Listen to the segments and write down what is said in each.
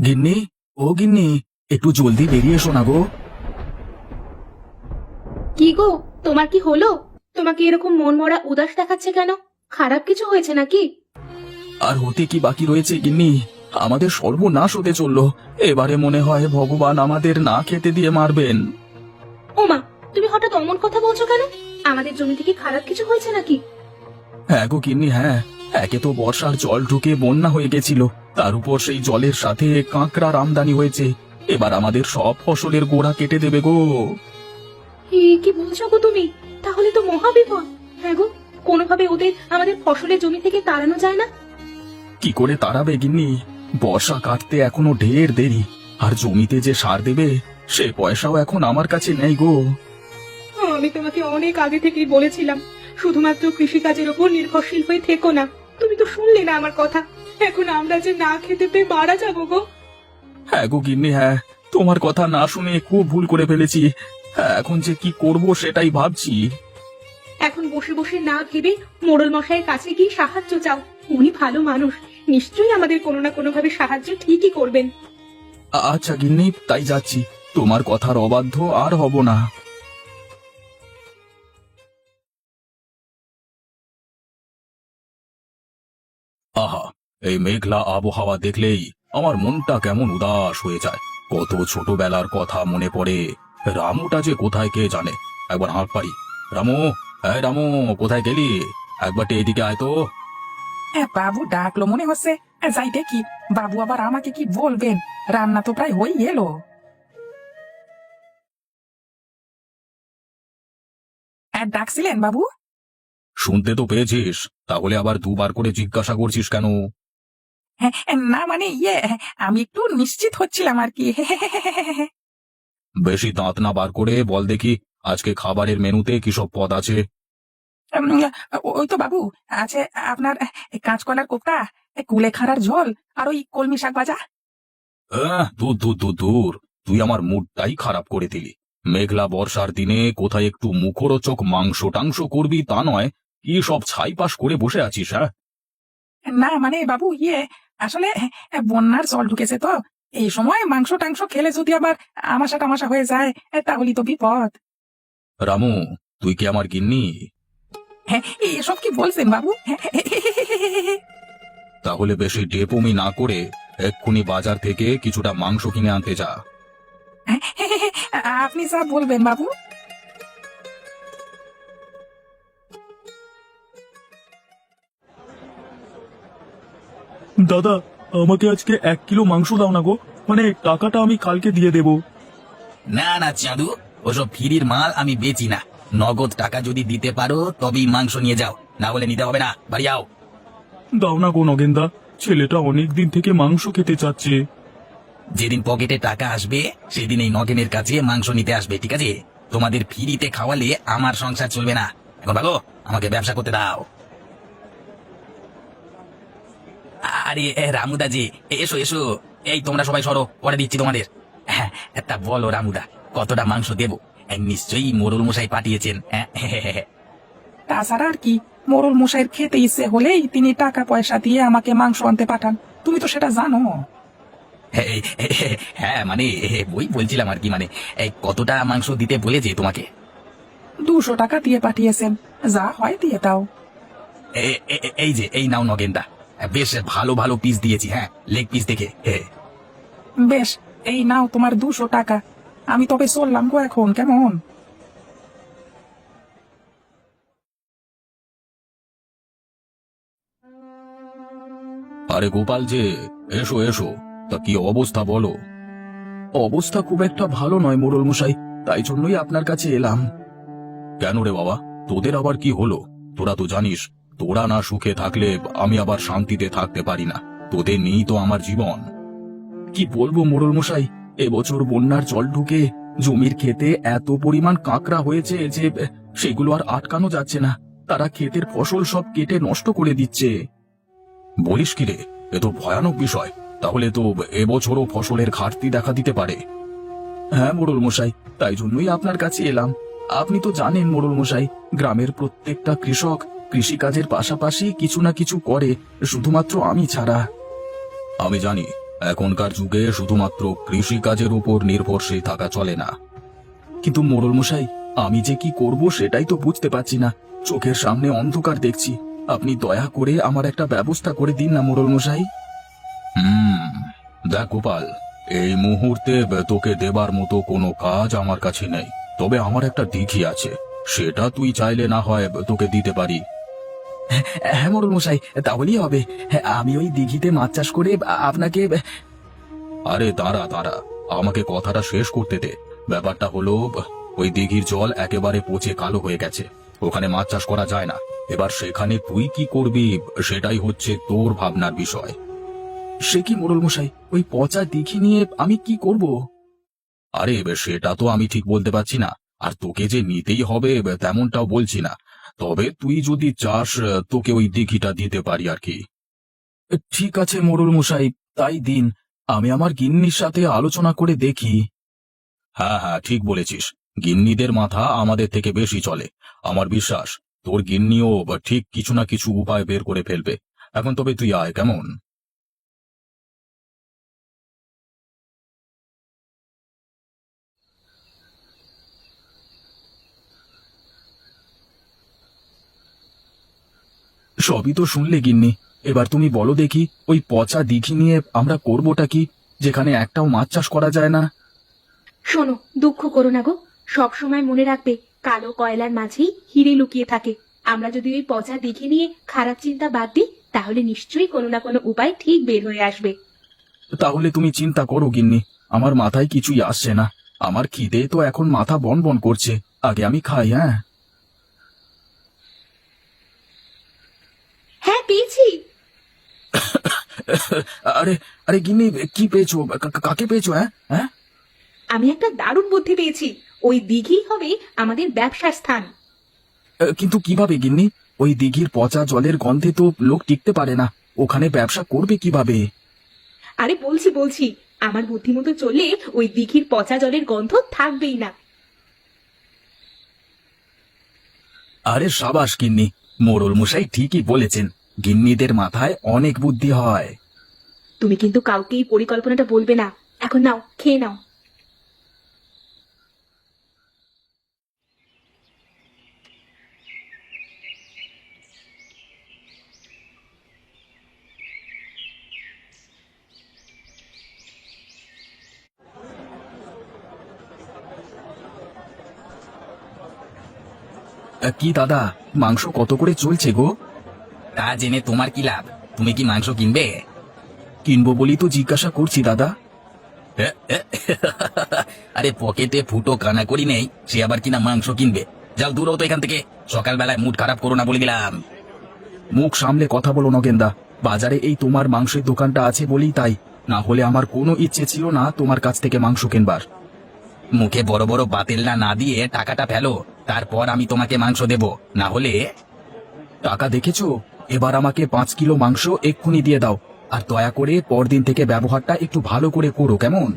গিন্নি, ও গিন্নি, একটু জলদি বেরিয়ে এসো না গো। কি গো, তোমার কি হলো? তোমাকে এরকম মন মরা উদাস দেখাচ্ছে কেন? খারাপ কিছু হয়েছে নাকি? আর হতে কি বাকি রয়েছে গিন্নি? আমাদের সর্বনাশ হতে চললো। এবারে মনে হয় ভগবান আমাদের না খেতে দিয়ে মারবেন। ওমা, তুমি হঠাৎ অমন কথা বলছো কেন? আমাদের জমি থেকে খারাপ কিছু হয়েছে নাকি? হ্যাঁ গো গিন্নি, হ্যাঁ। একে তো বর্ষার জল ঢুকে বন্যা হয়ে গেছিল, তার উপর সেই জলের সাথে কাঁকড়ার আমদানি হয়েছে। এবার আমাদের সব ফসলের গোড়া কেটে দেবে গো। কি বলছো গো তুমি? তাহলে তো মহা বিপদ। হ্যাঁ গো, কোনোভাবে ওদের আমাদের ফসলের জমি থেকে তাড়ানো যায় না? কি করে তাড়াবে গিন্নি? বর্ষা কাটতে এখনো ঢের দেরি, আর জমিতে যে সার দেবে সে পয়সাও এখন আমার কাছে নেই গো। আমি তোমাকে অনেক আগে থেকেই বলেছিলাম শুধুমাত্র কৃষিকাজের উপর নির্ভরশীল হয়ে থেকো না। তুমি তো শুনলে না আমার কথা। এখন আমরা যে না খেতে পেয়ে মারা যাবো গো। হ্যাঁ গো গিন্নি, হ্যাঁ। তোমার কথা না শুনে খুব ভুল করে ফেলেছি। হ্যাঁ, এখন যে কি করব সেটাই ভাবছি। এখন বসে বসে না ভেবে মোড়ল মশাইয়ের কাছে গিয়ে সাহায্য চাও। উনি ভালো মানুষ, নিশ্চয়ই আমাদের কোনো না কোনো ভাবে সাহায্য ঠিকই করবেন। আচ্ছা গিন্নি, তাই যাচ্ছি। তোমার কথার অবাধ্য আর হব না। আহা, এই মেঘলা আবহাওয়া দেখলেই আমার মনটা কেমন উদাস হয়ে যায়। কত ছোটবেলার কথা মনে পড়ে। রামুটা যে কোথায় কে জানে। একবার হাঁক পারি। রামু, এই রামু, কোথায় গেলি? একবার এদিকে আয় তো। বাবু ডাকলো মনে হচ্ছে। যাই দেখি বাবু আবার আমাকে কি বলবেন। রান্না তো প্রায় হয়ে এলো। ডাকছিলেন বাবু? শুনতে তো পেয়েছিস, তাহলে আবার দুবার করে জিজ্ঞাসা করছিস কেন? হ্যাঁ, না মানে আমি একটু নিশ্চিত হচ্ছিলাম আর কি। বেশি দাঁত না বার করে বল দেখি, আজকে খাবারের মেনুতে কি সব পদ আছে? উম, ওই তো বাবু আছে আপনার কাঁচকলার কোপ্তা, কুলেখাড়ার ঝোল, আর ওই কলমি শাক ভাজা। দূর দূর দূর দূর, তুই আমার মুডটাই খারাপ করে দিলি। মেঘলা বর্ষার দিনে কোথায় একটু মুখরোচক মাংস টাংস করবি তা নয়, কি সব ছাইপাস করে বসে আছিস? হ্যাঁ, না মানে বাবু আসলে বন্যার জল ঢুকেছে তো, এই সময় মাংস টাংস খেলে যদি আবার আমাশা টামাশা হয়ে যায় তাহলেই তো বিপদ। রামু, তুই কি আমার গিন্নি? হ্যাঁ, এসব কি বলছেন বাবু? তাহলে বেশি ডেপুমি না করে এক্ষুনি বাজার থেকে কিছুটা মাংস কিনে আনতে যা। আপনি যা বলবেন বাবু। দাদা, আমাকে আজকে 1 কিলো মাংস দাও না গো। মানে টাকাটা আমি কালকে দিয়ে দেব। না না চাঁদু, ওসব ফিরির মাল আমি বেচি না। নগদ টাকা যদি দিতে পারো তবেই মাংস নিয়ে যাও, না হলে নিতে হবে না, বাড়ি যাও। দাও না গো নগেনদা, ছেলেটা অনেক দিন থেকে মাংস খেতে চাচ্ছে। যেদিন পকেটে টাকা আসবে সেদিন এই নগেনের কাছে মাংস নিতে আসবে, ঠিক আছে? তোমাদের ফ্রিতে খাওয়ালে আমার সংসার চলবে না। এখন ভালো, আমাকে ব্যবসা করতে দাও। আরে রামুদাজি, এসো এসো। এই তোমরা সবাই সরো, পরে দিচ্ছি তোমাদের। হ্যাঁ, তা বলো রামুদা, কতটা মাংস দেবো? নিশ্চয়ই মোড়ল মশাই পাঠিয়েছেন। হ্যাঁ, তাছাড়া আর কি, মোড়ল মশাইয়ের খেতে ইচ্ছে হলেই তিনি টাকা পয়সা দিয়ে আমাকে মাংস আনতে পাঠান, তুমি তো সেটা জানো। হ্যাঁ মানে বই বলছিলাম আর কি, মানে কতটা মাংস দিতে বলেছে তোমাকে? 200 টাকা দিয়ে পাঠিয়েছেন, যা হয় দিয়ে দাও। এই যে এই নাও নগেনদা, বেশ ভালো ভালো পিস দিয়েছি, হ্যাঁ, লেগ পিস দেখে। বেশ, এই নাও তোমার 200 টাকা। আমি তবে চললাম গো এখন, কেমন? আরে গোপাল যে, এসো এসো। তা কি অবস্থা বলো? অবস্থা খুব একটা ভালো নয় মোড়ল মশাই, তাই জন্যই আপনার কাছে এলাম। কেন রে বাবা, তোদের আবার কি হলো? তোরা তো জানিস, তোরা না সুখে থাকলে আমি আবার শান্তিতে থাকতে পারি না। তোদের নিয়েই তো আমার জীবন। কি বলবো মোড়ল মশাই, এবছর বন্যার জল ঢুকে জমির ক্ষেতে এত পরিমাণ কাঁকড়া হয়েছে যে সেগুলো আর আটকানো যাচ্ছে না। তারা ক্ষেতের ফসল সব কেটে নষ্ট করে দিচ্ছে। বলিস কি রে, এ তো ভয়ানক বিষয়। তাহলে তো এবছরও ফসলের ঘাটতি দেখা দিতে পারে। হ্যাঁ মোড়ল মশাই, তাই জন্যই আপনার কাছে এলাম। আপনি তো জানেন মোড়ল মশাই, গ্রামের প্রত্যেকটা কৃষক কৃষিকাজের পাশাপাশি কিছু না কিছু করে, শুধুমাত্র আমি ছাড়া। আমি জানি, এখনকার যুগে শুধুমাত্র কৃষিকাজের উপর নির্ভরশীল থাকা চলে না। কিন্তু মোড়ল মশাই, আমি যে কি করব সেটাই তো বুঝতে পারছি না। চোখের সামনে অন্ধকার দেখছি। আপনি দয়া করে আমার একটা ব্যবস্থা করে দিন না মোড়ল মশাই। দেখ গোপাল, এই মুহূর্তে তোকে দেবার মতো কোনো কাজ আমার কাছে নেই, তবে আমার একটা দিঘি আছে, সেটা তুই চাইলে না হয় তোকে দিতে পারি। হ্যাঁ মোড়ল মশাই, তাহলেই হবে। হ্যাঁ, আমি ওই দিঘিতে মাছ চাষ করে আপনাকে। আরে দাঁড়া দাঁড়া, আমাকে কথাটা শেষ করতে দে। ব্যাপারটা হলো, ওই দিঘির জল একেবারে পচে কালো হয়ে গেছে, ওখানে মাছ চাষ করা যায় না। এবার সেখানে তুই কি করবি সেটাই হচ্ছে তোর ভাবনার বিষয়। সে কি মোড়ল মশাই, ওই পচা দিঘি নিয়ে আমি কি করব? আরে সেটা তো আমি ঠিক বলতে পারছি না, আর তোকে যে নিতেই হবে তেমনটাও বলছি না। তবে তুই যদি চাস, তোকে ওই দিঘিটা দিতে পারি আর কি। ঠিক আছে মোড়ল মশাই, তাই দিন। আমি আমার গিন্নির সাথে আলোচনা করে দেখি। হ্যাঁ হ্যাঁ, ঠিক বলেছিস। গিন্নিদের মাথা আমাদের থেকে বেশি চলে। আমার বিশ্বাস তোর গিন্নিও ঠিক কিছু না কিছু উপায় বের করে ফেলবে। এখন তবে তুই আয় কেমন। সবই তো শুনলে গিন্নি, এবার তুমি বলো দেখি, ওই পচা দিঘি নিয়ে আমরা করবোটা কি, যেখানে একটাও মাছ চাষ করা যায় না? শোনো, দুঃখ করো না গো। সব সময় মনে রাখবে, কালো কয়লার মাঝেই হিরে লুকিয়ে থাকে। আমরা যদি ওই পচা দেখে নিয়ে খারাপ চিন্তা বাদ দিই, তাহলে নিশ্চয়ই কোনো না কোনো উপায় ঠিক বের হয়ে আসবে। তাহলে তুমি চিন্তা করো গিন্নি, আমার মাথায় কিছুই আসছে না। আমার খিদে তো এখন মাথা বন বন করছে। আগে আমি খাই। হ্যাঁ হ্যাঁ, পেয়েছি। আরে আরে গিন্নি, কি পেয়েছো? কাকে পেয়েছো? হ্যাঁ হ্যাঁ, আমি একটা দারুণ বুদ্ধি পেয়েছি। ওই দিঘি হবে আমাদের ব্যবসার স্থান। কিন্তু কিভাবে গিন্নি? ওই দিঘির পচা জলের গন্ধে তো লোক টিকতে পারে না, ওখানে ব্যবসা করবে কিভাবে? আরে বলছি বলছি, আমার বুদ্ধি মতো চললে ওই দিঘির পচা জলের গন্ধ থাকবেই না। আরে সাবাস গিন্নি, মোড়ল মশাই ঠিকই বলেছেন, গিন্নিদের মাথায় অনেক বুদ্ধি হয়। তুমি কিন্তু কাউকে এই পরিকল্পনাটা বলবে না। এখন নাও, খেয়ে নাও। কি দাদা, মাংস কত করে চলছে গো? তা জেনে তোমার কি লাভ? তুমি কি মাংস কিনবে? কিনবো বলি তো জিজ্ঞাসা করছি দাদা। আরে পকেটে ফুটো কানা করি নেই, সে আবার কিনা মাংস কিনবে? যাও দূর হও তো এখান থেকে। সকালবেলায় মুড খারাপ করো না বলে দিলাম। মুখ সামলে কথা বলো নগেনদা, বাজারে এই তোমার মাংসের দোকানটা আছে বলেই তাই, না হলে আমার কোনো ইচ্ছে ছিল না তোমার কাছ থেকে মাংস কিনবার। মুখে বড় বড় বাতেলটা না দিয়ে টাকাটা ফেলো, তারপর আমি তোমাকে মাংস দেব। না হলে টাকা দেখেছো? এবার আমাকে 5 কিলো মাংস এক্ষুনি দিয়ে দাও, আর দয়া করে পরদিন থেকে ব্যবহারটা একটু ভালো করে করো, কেমন?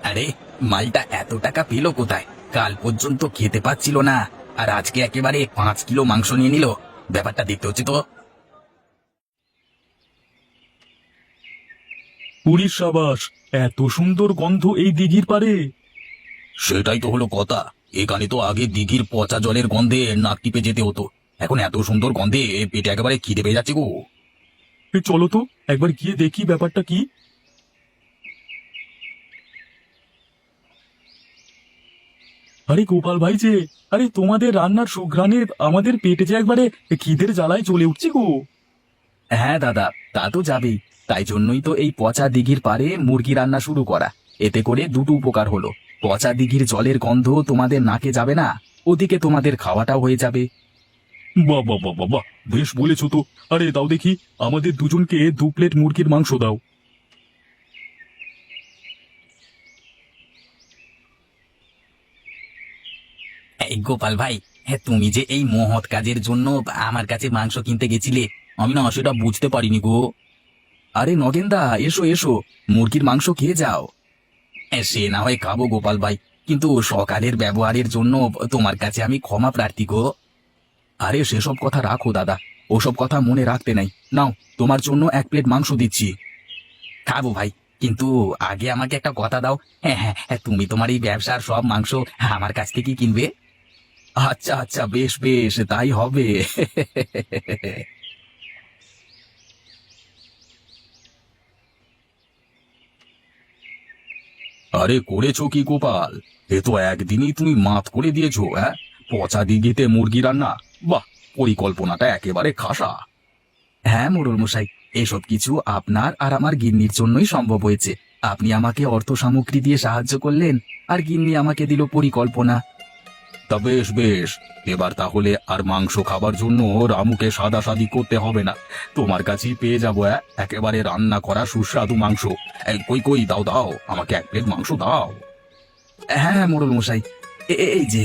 আরে মালটা এত টাকা পেল কোথায়? কাল পর্যন্ত খেতে পাচ্ছিল না, আর আজকে একেবারে 5 কিলো মাংস নিয়ে নিল। ব্যাপারটা দেখতে হচ্ছে তো। পুলিশ সাবাস, এত সুন্দর গন্ধ এই দিঘির পারে। সেটাই তো হলো কথা, এখানে তো আগে দিঘির পচা জলের গন্ধে নাক টিপে যেতে হতো, এখন এত সুন্দর গন্ধে পেটে একেবারে খিদে পেয়ে যাচ্ছে গো। চলো তো একবার গিয়ে দেখি ব্যাপারটা কি। আরে গোপাল ভাই যে, আরে তোমাদের রান্নার সুঘ্রাণে আমাদের পেটে যে একবারে খিদের জ্বালায় জ্বলে উঠছে গো। হ্যাঁ দাদা, তা তো যাবেই। তাই জন্যই তো এই পচা দিঘির পারে মুরগি রান্না শুরু করা। এতে করে দুটো উপকার হলো, পচা দিঘির জলের গন্ধ তোমাদের নাকে যাবে না, ওদিকে তোমাদের খাওয়াটাও হয়ে যাবে। বাহ বাহ বাহ বাহ, বেশ বলেছো তো। আরে দাও দেখি, আমাদের দুজনকে 2 প্লেট মুরগির মাংস দাও। এই গোপাল ভাই, হ্যাঁ তুমি যে এই মহৎ কাজের জন্য আমার কাছে মাংস কিনতে গেছিলে, আমি না সেটা বুঝতে পারিনি গো। আরে নগেনদা, এসো এসো, মুরগির মাংস খেয়ে যাও। সে না হয় খাবো গোপাল ভাই, কিন্তু সকালের ব্যবহারের জন্য তোমার কাছে আমি ক্ষমা প্রার্থী গো। আরে সেসব কথা রাখো দাদা, ওসব কথা মনে রাখতে নাই। নাও, তোমার জন্য 1 প্লেট মাংস দিচ্ছি। খাবো ভাই, কিন্তু আগে আমাকে একটা কথা দাও। হ্যাঁ হ্যাঁ হ্যাঁ, তুমি তোমার এই ব্যবসার সব মাংস আমার কাছ থেকে কিনবে? আচ্ছা আচ্ছা, বেশ বেশ, তাই হবে। আরে করেছো কি গোপাল? এ তো একদিনই তুমি মাত করে দিয়েছো। হ্যাঁ, পচা দিঘিতে মুরগি রান্না, বাহ, পরিকল্পনাটা একেবারে খাসা। হ্যাঁ মোড়ল মশাই, এসব কিছু আপনার আর আমার গিন্নির জন্যই সম্ভব হয়েছে। আপনি আমাকে অর্থ সামগ্রী দিয়ে সাহায্য করলেন, আর গিন্নি আমাকে দিল পরিকল্পনা। তা বেশ বেশ, এবার তাহলে আর মাংস খাবার জন্য রামুকে সাদাসাদি করতে হবে না, তোমার কাছেই পেয়ে যাবো একেবারে রান্না করা সুস্বাদু মাংস। এই, কই কই, দাও দাও, আমাকে 1 প্লেট মাংস দাও। হ্যাঁ মোড়ল মশাই, এই যে